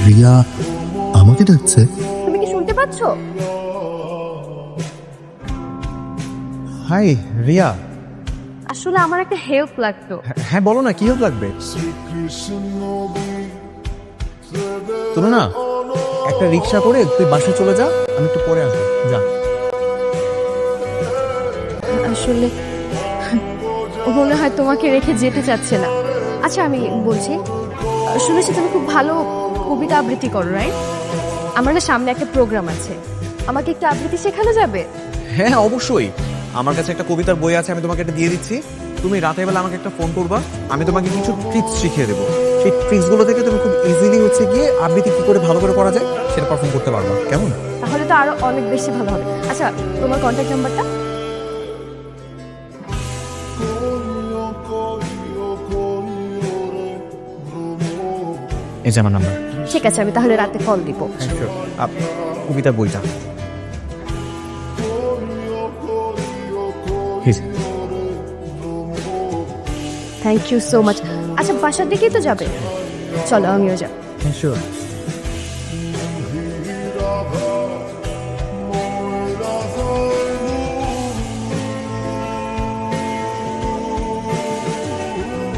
রিয়া আমাকে ডাকছে। তুমি কি শুনতে পাচ্ছ? হাই রিয়া। আসলে আমার একটা হেল্প লাগতো। হ্যাঁ বলো না, কি হেল্প লাগবে? তুমি না একটা রিক্সা করে তুই বাসায় চলে যা, আমি একটু পরে আসবো, যা। আসলে ও মনে হয় তোমাকে রেখে যেতে চাচ্ছে না। আচ্ছা আমি বলছি, শুনেছি তুমি খুব ভালো কবিতা আবৃত্তি করো, রাইট? আমার না সামনে একটা প্রোগ্রাম আছে, আমাকে একটু আবৃত্তি শেখানো যাবে? হ্যাঁ অবশ্যই, আমার কাছে একটা কবিতার বই আছে, আমি তোমাকে এটা দিয়ে দিচ্ছি। তুমি রাতের বেলা আমাকে একটা ফোন করবা, আমি তোমাকে কিছু ট্রিক্স শিখিয়ে দেবো। সেই ট্রিক্সগুলো থেকে তুমি খুব ইজিলি হচ্ছে গিয়ে আবৃত্তি কি করে ভালো করে করা যায় সেটা পারফর্ম করতে পারবা, কেমন? তাহলে তো আরো অনেক বেশি ভালো হবে। আচ্ছা তোমার কন্ট্যাক্ট নাম্বারটা? এই যে আমার নাম্বার। ঠিক আছে, আমি তাহলে রাতে কল দিব। কবিতার বইটা থ্যাংক ইউ সো মাচ। আচ্ছা বাসার দিকেই তো যাবে, চলো আমিও যাব। হ্যাঁ শিওর।